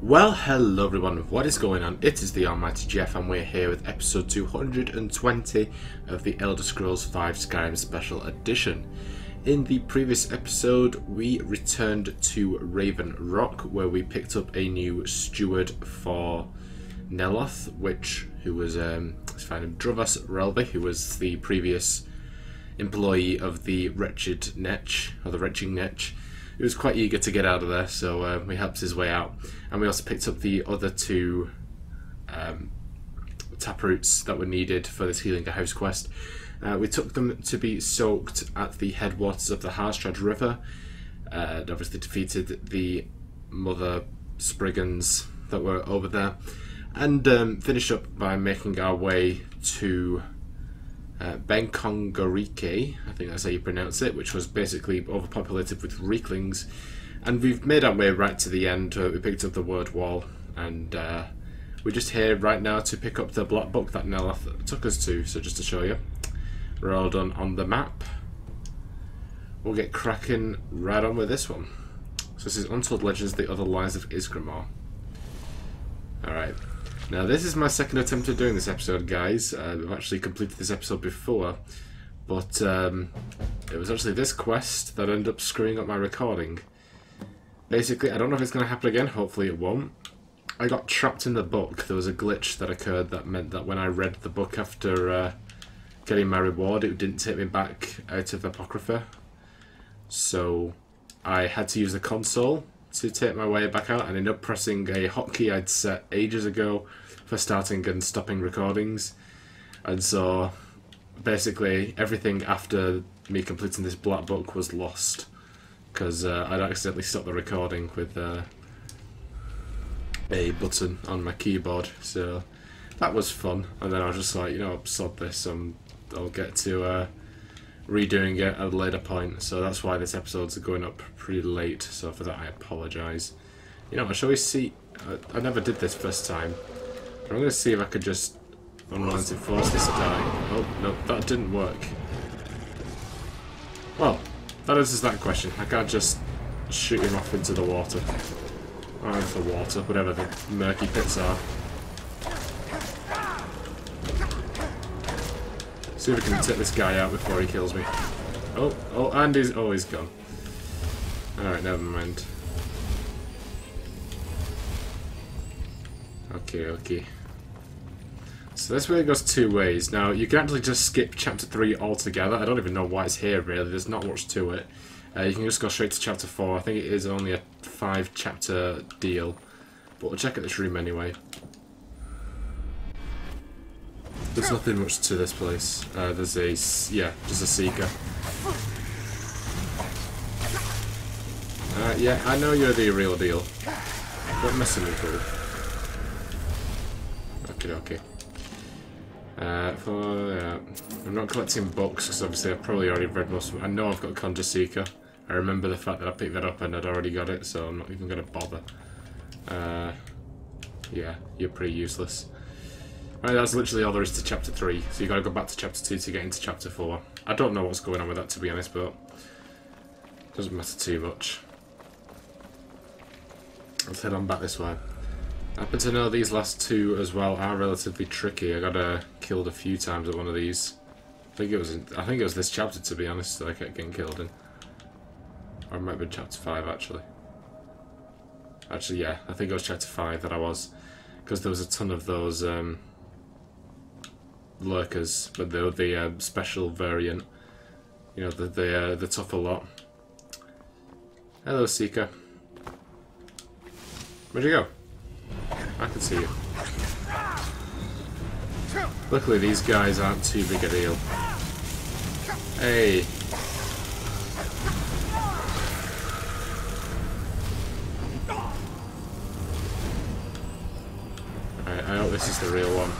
Well, hello everyone, what is going on? It is the Almighty Geoff and we're here with episode 220 of the Elder Scrolls V Skyrim Special Edition. In the previous episode, we returned to Raven Rock where we picked up a new steward for Neloth, who was Drovas Relvi, who was the previous employee of the Wretched Netch, or the Retching Netch. He was quite eager to get out of there, so we helped his way out. And we also picked up the other two taproots that were needed for this Healing a House quest. We took them to be soaked at the headwaters of the Harstrad River, and obviously defeated the Mother Spriggans that were over there, and finished up by making our way to Benkongorike, I think that's how you pronounce it, which was basically overpopulated with Reeklings. And we've made our way right to the end. We picked up the word wall, and we're just here right now to pick up the black book that Neloth took us to. So just to show you, we're all done on the map. We'll get cracking right on with this one. So this is Untold Legends, The Other Lies of Isgrimmar. Alright. Now this is my second attempt at doing this episode, guys. I've actually completed this episode before, but it was actually this quest that ended up screwing up my recording. Basically, I don't know if it's going to happen again, hopefully it won't. I got trapped in the book. There was a glitch that occurred that meant that when I read the book after getting my reward, it didn't take me back out of the Apocrypha. So I had to use the console to take my way back out, and ended up pressing a hotkey I'd set ages ago for starting and stopping recordings. And so basically everything after me completing this black book was lost, because I'd accidentally stopped the recording with a button on my keyboard. So that was fun, and then I was just like, you know, sod this, I'll get to redoing it at a later point. So that's why this episode's going up pretty late, so for that I apologise. You know, shall we see? I never did this first time. I'm going to see if I could just unwanted force this to die. Oh, no, that didn't work. Well, that answers that question. I can't just shoot him off into the water. Or into the water, whatever the murky pits are. See if we can take this guy out before he kills me. Oh, and he's gone. Alright, never mind. Okay. So this way goes two ways. Now, you can actually just skip chapter 3 altogether. I don't even know why it's here, really. There's not much to it. You can just go straight to chapter 4. I think it is only a 5-chapter deal. But we'll check out this room anyway. There's nothing much to this place. There's just a seeker. Yeah, I know you're the real deal. Don't mess with me, fool. Okay. I'm not collecting books because obviously I've probably already read most of them. I know I've got Conjure Seeker. I remember the fact that I picked that up and I'd already got it, so I'm not even going to bother. Yeah, you're pretty useless. Right, that's literally all there is to chapter 3, so you got to go back to chapter 2 to get into chapter 4. I don't know what's going on with that, to be honest, but it doesn't matter too much. Let's head on back this way. I happen to know these last two as well are relatively tricky. I got killed a few times at one of these. I think it was this chapter, to be honest, that I kept getting killed in. Or it might have been chapter 5 actually. Actually, yeah, I think it was chapter 5 that I was, because there was a ton of those lurkers, but they were the special variant. You know, the tougher lot. Hello, Seeker. Where'd you go? I can see you. Luckily these guys aren't too big a deal. Hey! Alright, I hope this is the real one.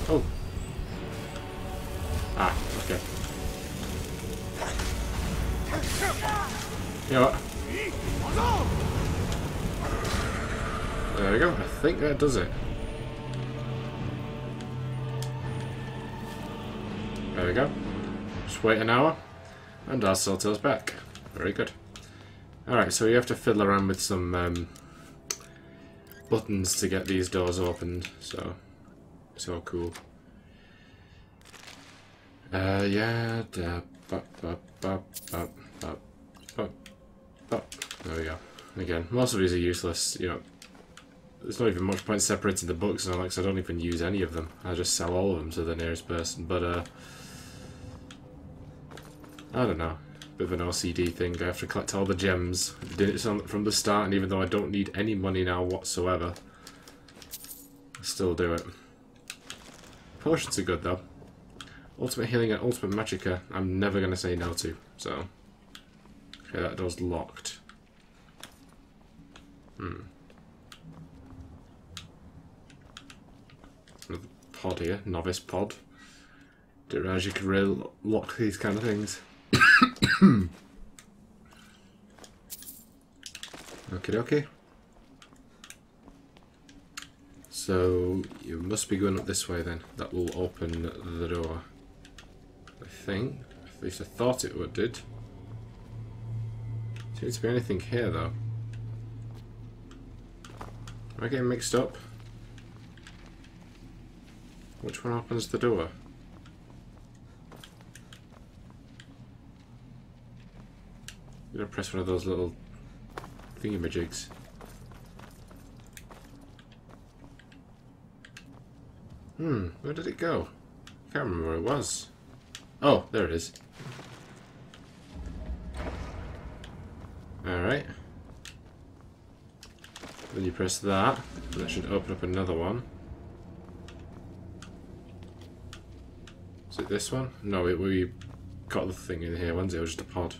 Oh! Ah, okay. You know what? There we go. I think that does it. There we go. Just wait an hour, and our Saltell's back. Very good. Alright, so you have to fiddle around with some buttons to get these doors opened, so it's all cool. Yeah, there we go. Again, most of these are useless, you know. There's not even much point separating the books, and I don't even use any of them. I just sell all of them to the nearest person, but I don't know. Bit of an OCD thing. I have to collect all the gems. I did it from the start, and even though I don't need any money now whatsoever, I still do it. Potions are good though. Ultimate healing and ultimate magicka, I'm never going to say no to. So, okay, that door's locked. Another pod here, novice pod. Didn't realize you could really lock these kind of things. Okay, okay. So you must be going up this way then. That will open the door. I think. At least I thought it would did. Seems to be anything here though. Am I getting mixed up? Which one opens the door? I'm gonna press one of those little thingamajigs. Where did it go? Can't remember where it was. Oh, there it is. Alright. Then you press that. That should open up another one. Is it this one? No, we got the thing in here, wasn't it? It was just a pod.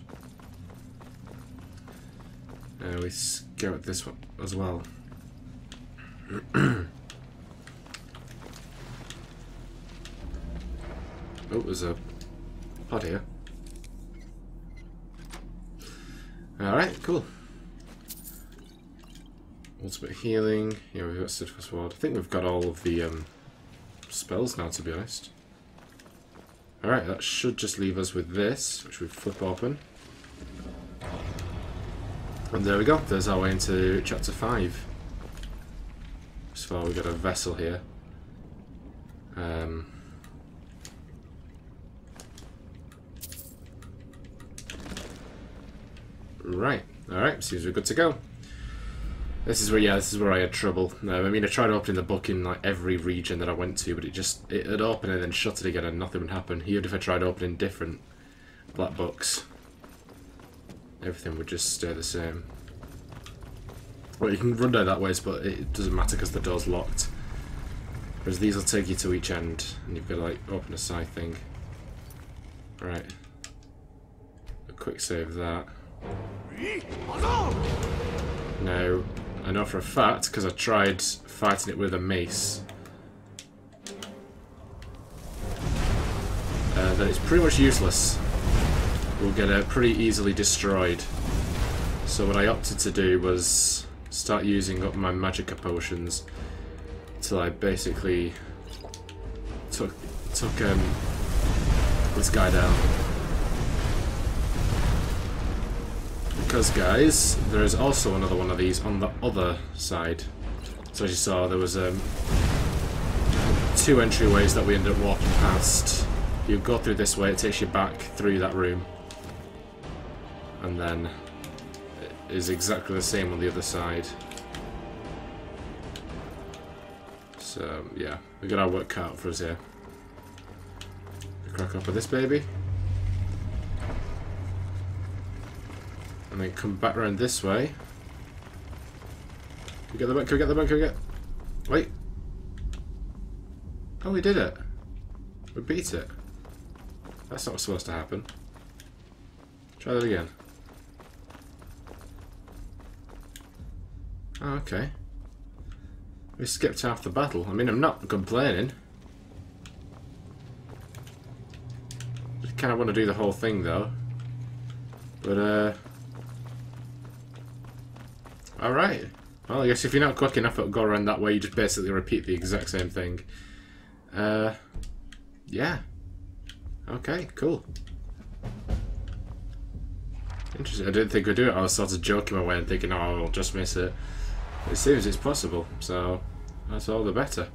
We go at this one as well. Oh, there's a pod here. Alright, cool. Ultimate healing. Yeah, we've got Steadfast Ward. I think we've got all of the spells now, to be honest. Alright, that should just leave us with this, which we flip open. And there we go, there's our way into chapter 5. So far we've got a vessel here. Right, alright, seems we're good to go. This is where I had trouble. I mean, I tried opening the book in like every region that I went to, but it would open and then shut it again and nothing would happen. Even if I tried opening different black books, everything would just stay the same. Well, you can run down that ways, but it doesn't matter because the door's locked. Whereas these will take you to each end, and you've got to like open a side thing. Right. A quick save that. Now, I know for a fact, because I tried fighting it with a mace, that it's pretty much useless. We'll get pretty easily destroyed. So what I opted to do was start using up my magicka potions till I basically took this guy down. Because, guys, there is also another one of these on the other side. So as you saw, there was 2 entryways that we ended up walking past. You go through this way, it takes you back through that room. And then it is exactly the same on the other side. So, yeah, we got our work cut out for us here. Crack up with this baby. And then come back around this way. Can we get the book? Can we get the book? Can we get... Wait. Oh, we did it. We beat it. That's not supposed to happen. Try that again. Oh, okay. We skipped half the battle. I mean, I'm not complaining. I kind of want to do the whole thing, though. But, alright. Well, I guess if you're not quick enough, it'll go around that way. You just basically repeat the exact same thing. Yeah. Okay, cool. Interesting. I didn't think we'd do it. I was sort of joking my way and thinking, oh, I'll just miss it. It seems it's possible, so that's all the better.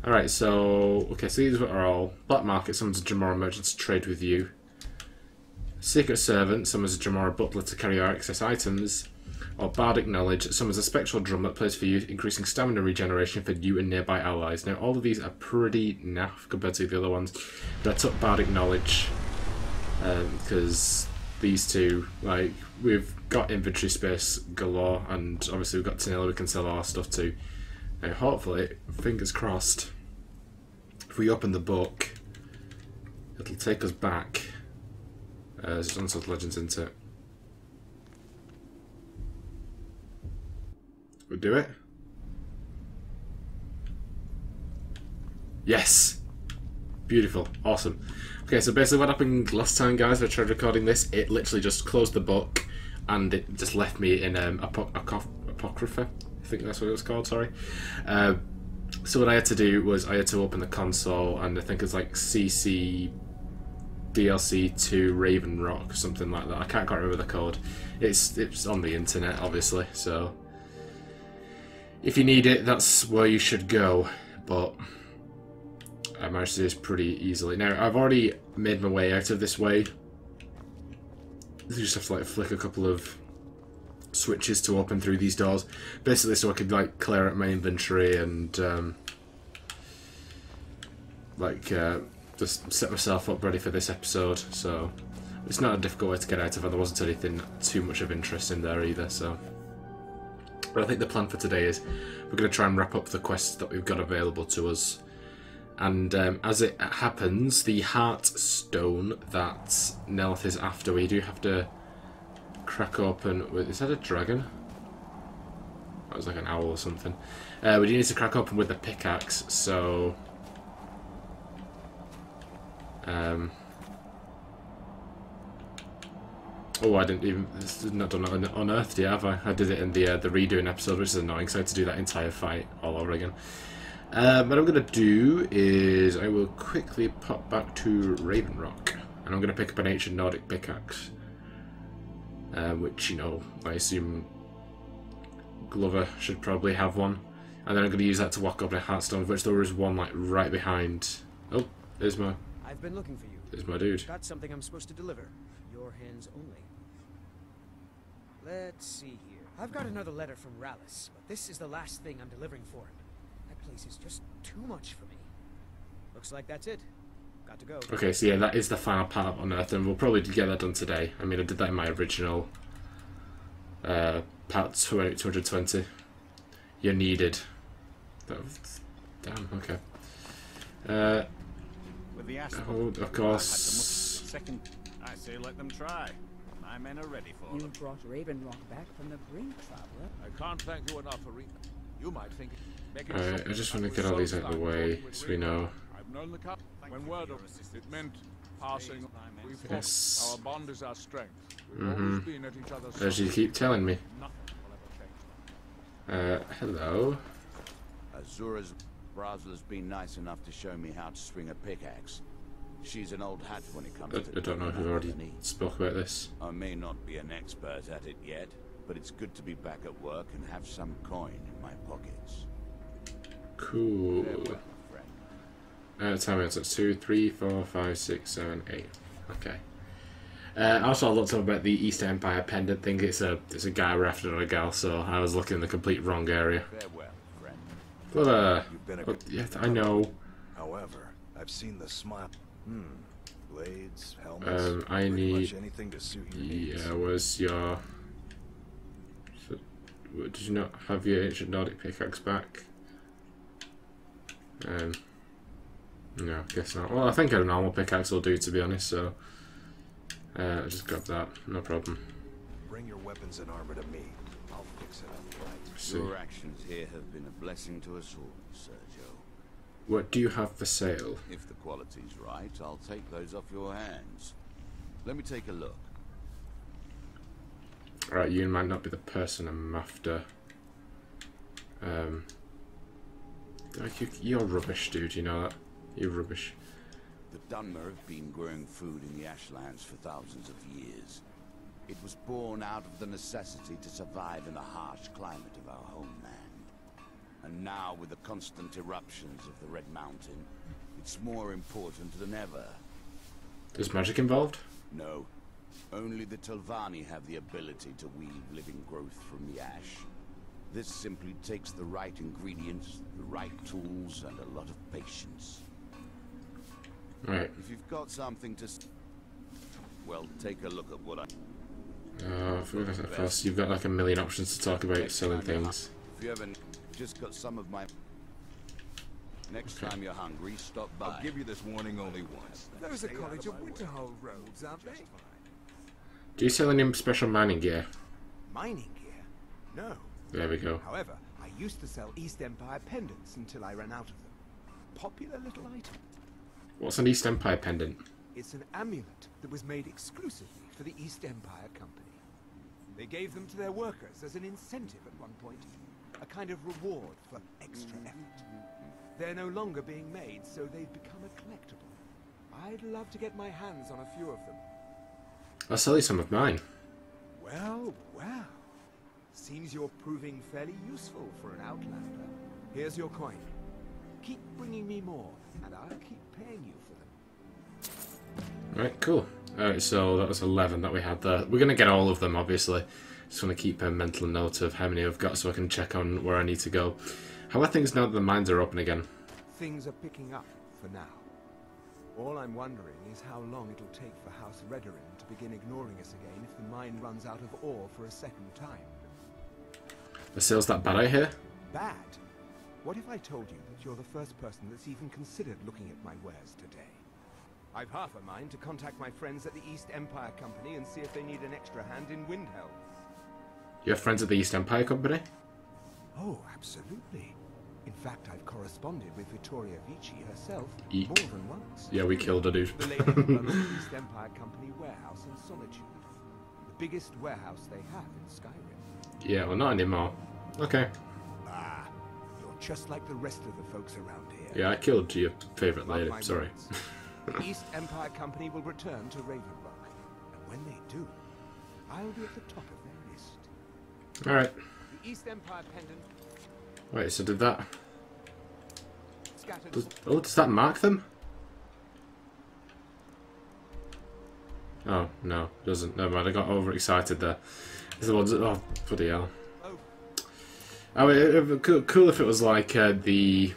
Alright, so... Okay, so these are all. Black Market summons a Jamora merchant to trade with you. Secret Servant summons a Jamora butler to carry our excess items. Or Bardic Knowledge summons a spectral drum that plays for you, increasing stamina regeneration for you and nearby allies. Now, all of these are pretty naff compared to the other ones, but I took Bardic Knowledge because these two, like, we've got inventory space galore, and obviously we've got Tenilla we can sell our stuff to. Now, hopefully, fingers crossed, if we open the book, it'll take us back. There's Untold Legends into it. We'll do it. Yes! Beautiful. Awesome. Okay, so basically what happened last time, guys, I tried recording this, it literally just closed the book and it just left me in Apocrypha. I think that's what it was called, sorry. So what I had to do was I had to open the console, and I think it's like CC DLC to Raven Rock or something like that. I can't quite remember the code. It's on the internet, obviously, so if you need it, that's where you should go. But I managed to do this pretty easily. Now, I've already made my way out of this way. You just have to like flick a couple of switches to open through these doors, basically so I could like clear out my inventory and just set myself up ready for this episode. So it's not a difficult way to get out of, and there wasn't anything too much of interest in there either. So, but I think the plan for today is we're going to try and wrap up the quests that we've got available to us. And as it happens, the heart stone that Neloth is after, we do have to crack open with... Is that a dragon? That was like an owl or something. We do need to crack open with the pickaxe, so... Oh, I didn't even... This is not done unearthed yet, have I? I did it in the redoing episode, which is annoying, so I had to do that entire fight all over again. What I'm going to do is I will quickly pop back to Raven Rock, and I'm going to pick up an ancient Nordic pickaxe, which, you know, I assume Glover should probably have one, and then I'm going to use that to walk up a Heartstone, which there is one like right behind. Oh, there's my. I've been looking for you. There's my dude. Got something I'm supposed to deliver. Your hands only. Let's see here. I've got another letter from Ralis, but this is the last thing I'm delivering for him. That place is just too much for me. Looks like that's it. Got to go. Okay, so yeah, that is the final part of Unearthed, and we'll probably get that done today. I mean, I did that in my original part 220. You're needed. Damn, okay. Oh, of course. Second, I say let them try. My men are ready for them. You brought Raven Rock back from the brink, traveler. I can't thank you enough for you might think. Alright, I just want to get all these out of the way so we know. I've known the cup. When word of it meant passing, we fought. Yes. Our bond is our strength. We've always been at each other's As you side. keep telling me. Nothing will ever change. Hello. Azura's Brazla's been nice enough to show me how to swing a pickaxe. She's an old hat when it comes to... I don't know if we've already spoke about this. I may not be an expert at it yet, but it's good to be back at work and have some coin in my pockets. Cool. Farewell, friend. Time out, so it's 2, 3, 4, 5, 6, 7, 8. Okay. Also, I looked up about the East Empire Pendant thing. It's a guy we're after, not a gal, so I was looking in the complete wrong area. Farewell, friend. But, yeah, I know. However, I've seen the smile. Blades, helmets, I need... much anything to suit your needs. Yeah, where's your... So, did you not have your ancient Nordic pickaxe back? No, I guess not. Well, I think a normal pickaxe will do, to be honest, so... I'll just grab that, no problem. Bring your weapons and armor to me. I'll fix it up right. See. Your actions here have been a blessing to us all, Sergio. What do you have for sale? If the quality's right, I'll take those off your hands. Let me take a look. Alright, you might not be the person I'm after. Like you're rubbish, dude, you know that? You're rubbish. The Dunmer have been growing food in the Ashlands for thousands of years. It was born out of the necessity to survive in the harsh climate of our homeland. And now, with the constant eruptions of the Red Mountain, it's more important than ever. There's magic involved? No. Only the Telvanni have the ability to weave living growth from the ash. This simply takes the right ingredients, the right tools, and a lot of patience. Right. If you've got something to... well, take a look at what I... First, you've got like a million options to talk about selling things. If you haven't just got some of my... Next time you're hungry, stop by. I'll give you this warning only once. Those are College of Winterhold robes, aren't they? Do you sell any special mining gear? Mining gear? No. There we go. However, I used to sell East Empire Pendants until I ran out of them. Popular little item. What's an East Empire pendant? It's an amulet that was made exclusively for the East Empire Company. They gave them to their workers as an incentive at one point. A kind of reward for extra effort. They're no longer being made, so they've become a collectible. I'd love to get my hands on a few of them. I'll sell you some of mine. Well, well. Seems you're proving fairly useful for an outlander. Here's your coin. Keep bringing me more, and I'll keep paying you for them. Right, cool. Alright, so that was 11 that we had there. We're going to get all of them, obviously. Just want to keep a mental note of how many I've got so I can check on where I need to go. How are things now that the mines are open again? Things are picking up for now. All I'm wondering is how long it'll take for House Redorin to begin ignoring us again if the mine runs out of ore for a second time. The sales that bad out here? Bad? What if I told you that you're the first person that's even considered looking at my wares today? I've half a mind to contact my friends at the East Empire Company and see if they need an extra hand in Windhelm. You have friends at the East Empire Company? Oh, absolutely. In fact, I've corresponded with Vittoria Vici herself Eek. more than once. Yeah, we killed a dude. The lady who runs the East Empire Company warehouse in Solitude. The biggest warehouse they have in Skyrim. Yeah, well, not anymore. Okay. Ah, you're just like the rest of the folks around here. Yeah, I killed your favourite Mark lady. my Sorry. words. The East Empire Company will return to Ravenrock. And when they do, I'll be at the top of their list. Alright. The East Empire Pendant Wait, so did that... scattered... does that mark them? Oh, no, it doesn't. Never mind, I got overexcited there. Oh, bloody hell. Oh, it would be cool if it was like the...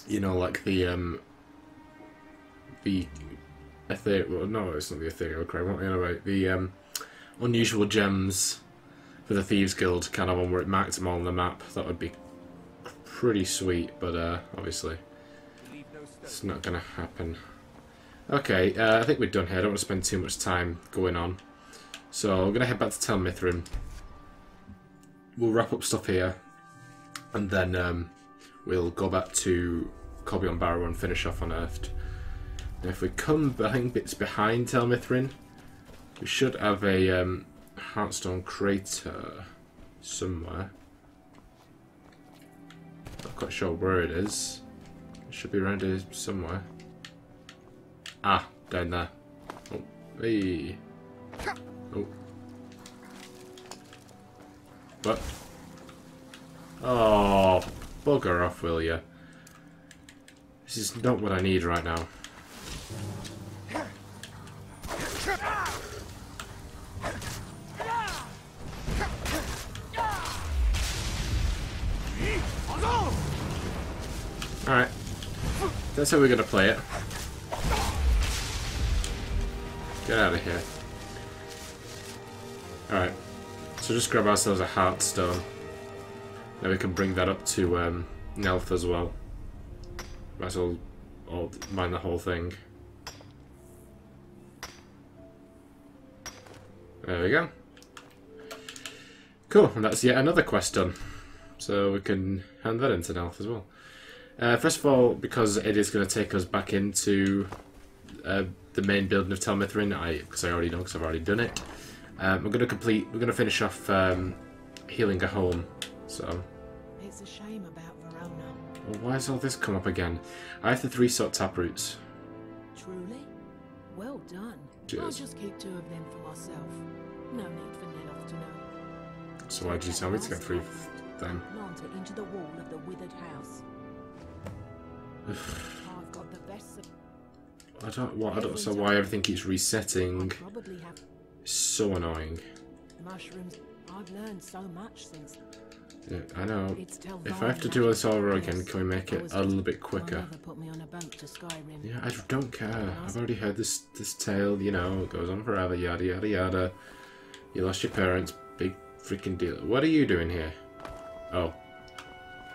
You know, like the ethereal... No, it's not the ethereal crime. What am I about? The unusual gems for the Thieves Guild kind of one where it marked them all on the map. That would be pretty sweet, but obviously it's not going to happen. Okay, I think we're done here. I don't want to spend too much time going on. So we're going to head back to Tel Mithryn. We'll wrap up stuff here, and then we'll go back to Kolbjorn Barrow and finish off Unearthed. Now if we come bits behind Tel Mithryn, we should have a Heartstone crater somewhere. Not quite sure where it is. It should be around here somewhere. Ah, down there. Oh, hey. Oh. What? Oh, bugger off, will ya? This is not what I need right now. Alright. That's how we're gonna play it. Get out of here. Alright. So just grab ourselves a Heartstone. Now we can bring that up to Neloth as well. Might as well mine the whole thing. There we go. Cool, and that's yet another quest done. So we can hand that into Neloth as well. First of all, because it is going to take us back into the main building of Tel Mithryn, because I already know, because I've already done it. We're going to finish off healing a home. So. It's a shame about Verona. Well, why has all this come up again? I have the 3 sort taproots. truly. Well done. Cheers. I'll just keep 2 of them for myself. No need for Neloth to know. So why did you tell me to get 3 then? Plant it into the wall of the withered house. I've got the best. I don't so why everything keeps resetting. Probably have It's so annoying. mushrooms. I've learned so much since. Yeah, I know. It's Tel If I have to do this all over again, can we make it a little bit quicker? Never put me on a boat to Skyrim. Yeah, I don't care. I've already heard this tale, you know, it goes on forever, yada yada yada. You lost your parents, big freaking deal. What are you doing here? Oh.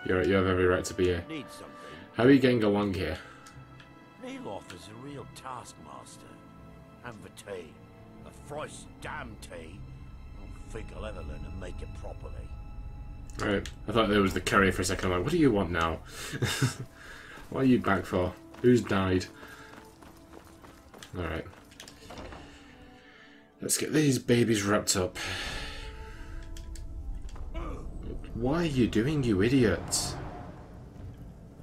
You have every right to be here. Need something. How are you getting along here? Neloth is a real taskmaster. And the tea. A thrice damn tea. I don't think I'll ever learn to make it properly. Right. I thought there was the carrier for a second. I'm like, what do you want now? What are you back for? Who's died? Alright. Let's get these babies wrapped up. What are you doing, you idiot?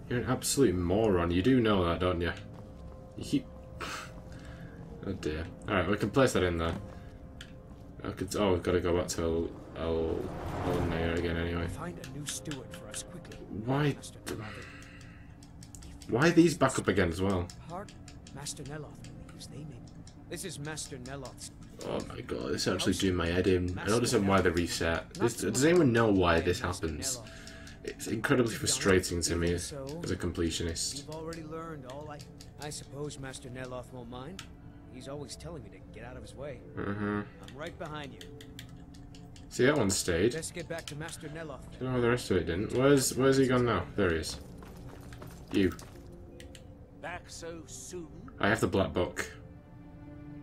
You're an absolute moron. You do know that, don't you? You keep... Oh dear. Alright, we can place that in there. Oh, we've got to go back to Elnea again anyway. Find a new steward for us quickly. Why these back up again as well? Pardon? Master Neloth, whose name is. This is Master Neloth's. Oh my god, this is actually doing my head in. I don't understand why they reset. Does anyone know why this happens? It's incredibly frustrating to me as a completionist. You've already learned all I suppose Master Neloth won't mind. He's always telling me to get out of his way. I'm right behind you. See, that one stayed. Let's get back to Master Neloth. I don't know why the rest of it didn't. Where's he gone now? There he is. You. Back so soon? I have the black book.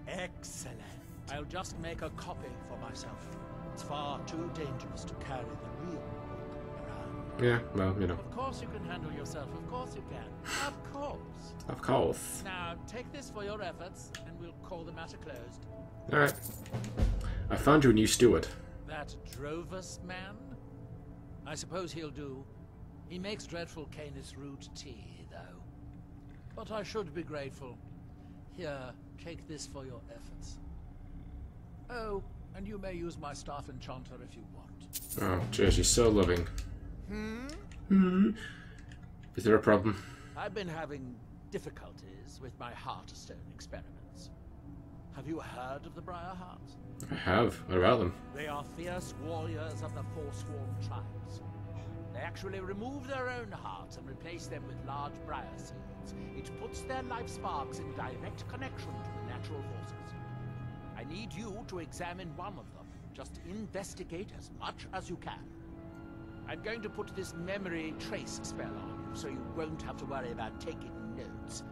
Excellent. I'll just make a copy for myself. It's far too dangerous to carry the real book around. Yeah, well, you know. Of course you can handle yourself. Of course you can. Of course. Of course. Now, take this for your efforts, and we'll call the matter closed. Alright. I found you a new steward. That Drovus man? I suppose he'll do. He makes dreadful Canis root tea, though. But I should be grateful. Here, take this for your efforts. Oh, and you may use my staff enchanter if you want. Oh, cheers, you're so loving. Is there a problem? I've been having difficulties with my Heartstone experiments. Have you heard of the Briarhearts? I have. What about them? They are fierce warriors of the Forsworn tribes. They actually remove their own hearts and replace them with large briar seeds. It puts their life sparks in direct connection to the natural forces. I need you to examine one of them. Just investigate as much as you can. I'm going to put this memory trace spell on you, so you won't have to worry about taking notes.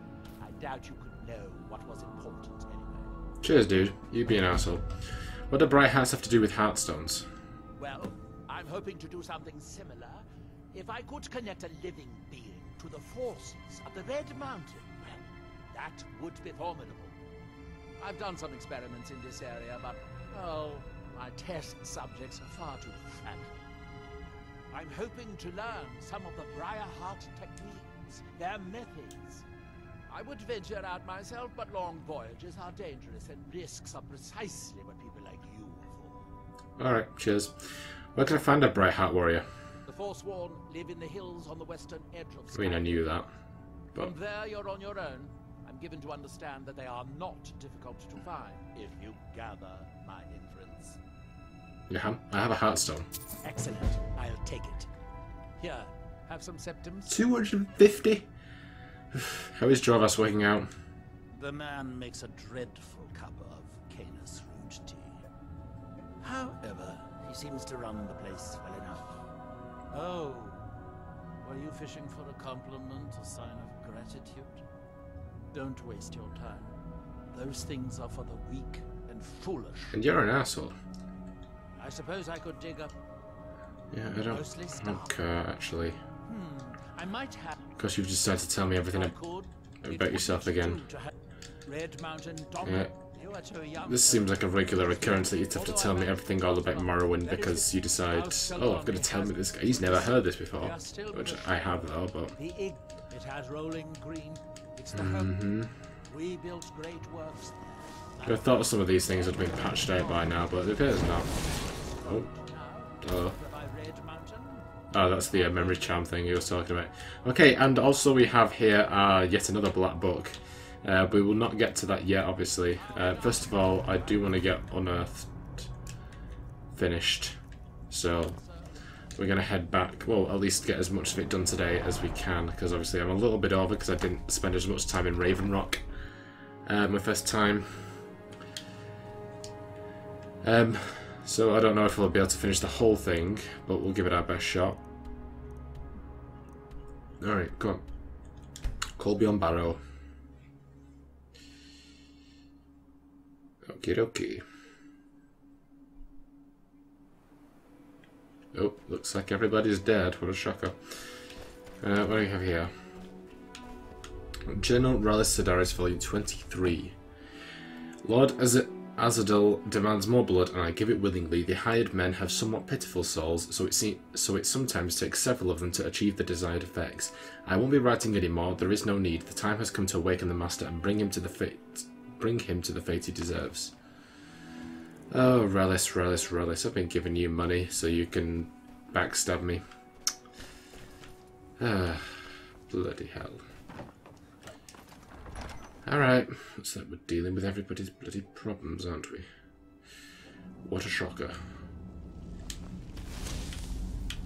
I doubt you could know what was important anyway. Cheers, dude. You be an asshole. What do bright hearts have to do with heartstones? Well, I'm hoping to do something similar. If I could connect a living being to the forces of the Red Mountain, well, that would be formidable. I've done some experiments in this area, but, oh, my test subjects are far too fragile. I'm hoping to learn some of the Briarheart techniques, their methods. I would venture out myself, but long voyages are dangerous, and risks are precisely what people like you are for. Alright, cheers. Where can I find a Brightheart warrior? The Forsworn live in the hills on the western edge of Skyrim. I mean, I knew that. But From there, you're on your own. I'm given to understand that they are not difficult to find, if you gather my inference. yeah, I have a heartstone. Excellent. I'll take it. Here, have some septums. 250? How is Jorvas working out? The man makes a dreadful cup of Canis root tea. However, he seems to run the place well enough. Oh, were you fishing for a compliment, a sign of gratitude? Don't waste your time. Those things are for the weak and foolish. And you're an asshole. I suppose I could dig up. Yeah, I don't care, actually. I might have. Because you've decided to tell me everything about yourself again. Red Mountain Yeah. You are too young. This seems like a regular occurrence that you'd have to tell me everything all about Morrowind because you decide, oh, I've got to tell me this guy. He's never heard this before. Which I have though, but... It has rolling green. It's the home. We built great works I thought some of these things had been patched out by now, but it appears not. Oh. Oh. Oh, that's the memory charm thing he was talking about. Okay, and also we have here yet another black book. We will not get to that yet, obviously. First of all, I do want to get Unearthed finished. So we're going to head back. Well, at least get as much of it done today as we can, because obviously I'm a little bit over because I didn't spend as much time in Raven Rock. My first time. So I don't know if we'll be able to finish the whole thing, but we'll give it our best shot. Alright, come on. Kolbjorn Barrow. Okie dokie. Oh, looks like everybody's dead. What a shocker. What do we have here? Journal Ralis Sedaris, Volume 23. Lord Azadel demands more blood, and I give it willingly. The hired men have somewhat pitiful souls, so it sometimes takes several of them to achieve the desired effects. I won't be writing anymore. There is no need. The time has come to awaken the master and bring him to the fate he deserves. Oh, Ralis, Ralis, Ralis! I've been giving you money so you can backstab me. Ah, bloody hell. Alright, looks like we're dealing with everybody's bloody problems, aren't we? What a shocker.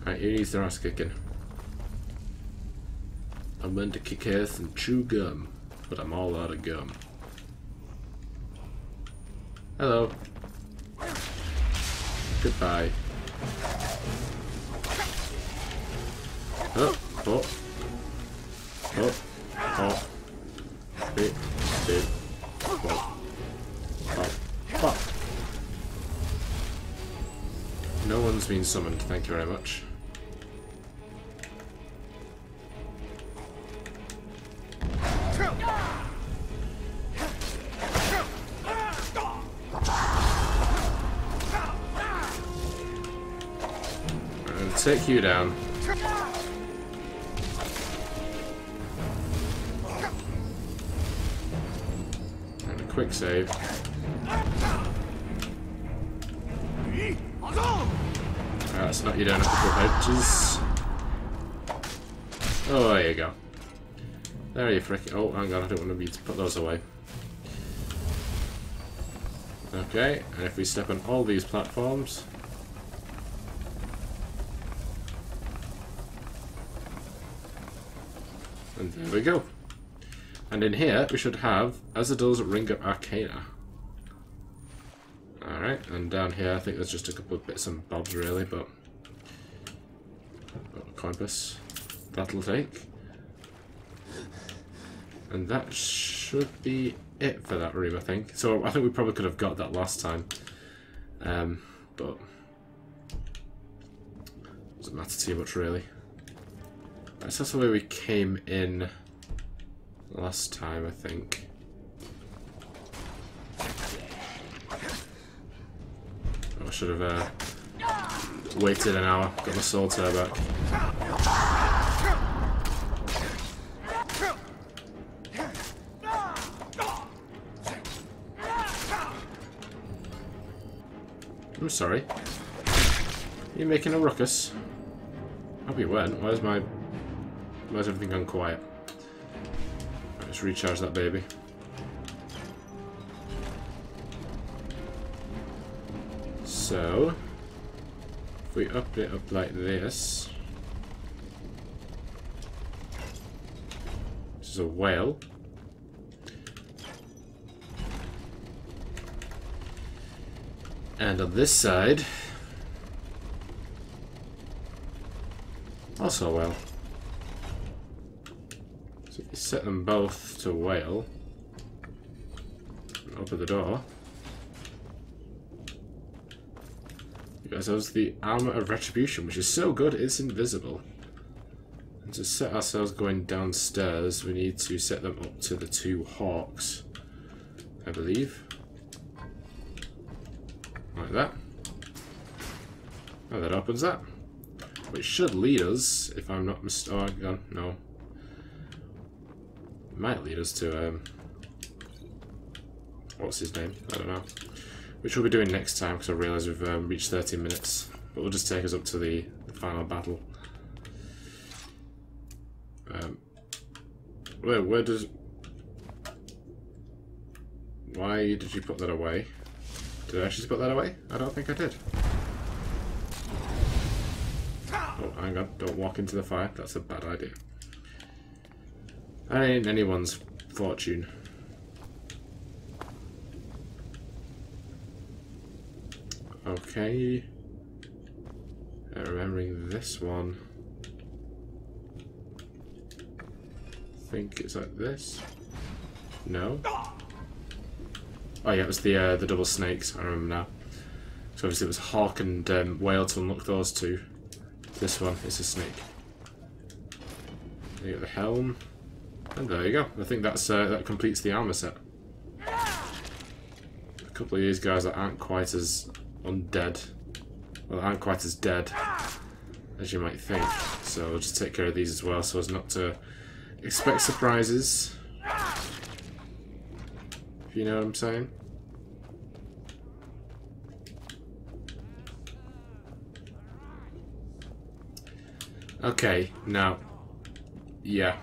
Alright, who needs their ass kicking? I'm meant to kick ass and chew gum, but I'm all out of gum. Hello. Goodbye. Oh, oh. Oh, oh. Bit, whoa. Fuck. No one's been summoned, thank you very much. I'll take you down. Quick save. Let's knock you down a couple of edges. Oh, there you go. There you frickin'. Oh, hang on, I don't want to put those away. Okay, and if we step on all these platforms. And there we go. And in here, we should have Azadel's Ring of Arcana. Alright, and down here, I think there's just a couple of bits and bobs, really, but... compass. That'll take. And that should be it for that room, I think. So, I think we probably could have got that last time. But... doesn't matter too much, really. That's the way we came in... last time, I think. I should have waited an hour, got my sword tear back. I'm sorry. Are you making a ruckus? Hope you weren't. Where's everything gone quiet? Let's recharge that baby. So, if we up it up like this, this is a whale. And on this side, also a whale. So if you set them both to whale, and open the door, you guys have the Armor of Retribution, which is so good it's invisible. And to set ourselves going downstairs, we need to set them up to the two hawks, I believe. Like that. Oh, that opens that. Which should lead us, if I'm not mistaken. Oh, no. Might lead us to what's his name? I don't know. Which we'll be doing next time because I realise we've reached 13 minutes. But we'll just take us up to the final battle. Where does... Why did you put that away? Did I actually put that away? I don't think I did. Oh, hang on. Don't walk into the fire. That's a bad idea. That ain't anyone's fortune. Okay. Remembering this one. I think it's like this. No. Oh yeah, it was the double snakes. I remember now. So obviously it was hawk and whale to unlock those two. This one is a snake. You get the helm, and there you go. I think that's that completes the armor set. A couple of these guys that aren't quite as undead, well, aren't quite as dead as you might think. So we'll just take care of these as well, so as not to expect surprises. If you know what I'm saying. Okay, now, yeah,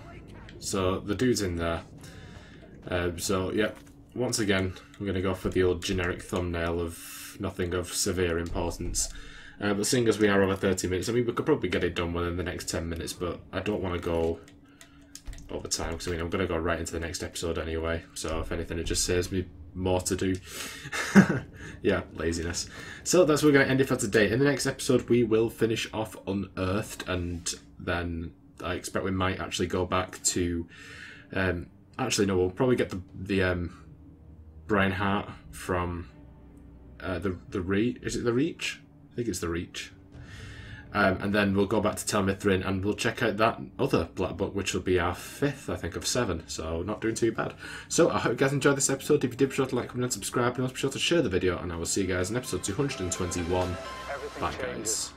so the dude's in there. So, yeah, once again, I'm going to go for the old generic thumbnail of nothing of severe importance. But seeing as we are over 30 minutes, I mean, we could probably get it done within the next 10 minutes, but I don't want to go over time, because I mean, I'm going to go right into the next episode anyway, so if anything, it just saves me more to do. Yeah, laziness. So that's where we're going to end it for today. In the next episode, we will finish off Unearthed, and then I expect we might actually go back to... actually, no, we'll probably get the Brian Hart from the Reach. Is it the Reach? I think it's the Reach. And then we'll go back to Tel Mithryn and we'll check out that other Black Book, which will be our 5th, I think, of 7. So not doing too bad. So I hope you guys enjoyed this episode. If you did, be sure to like, comment, and subscribe. And also be sure to share the video. And I will see you guys in episode 221. Bye, guys.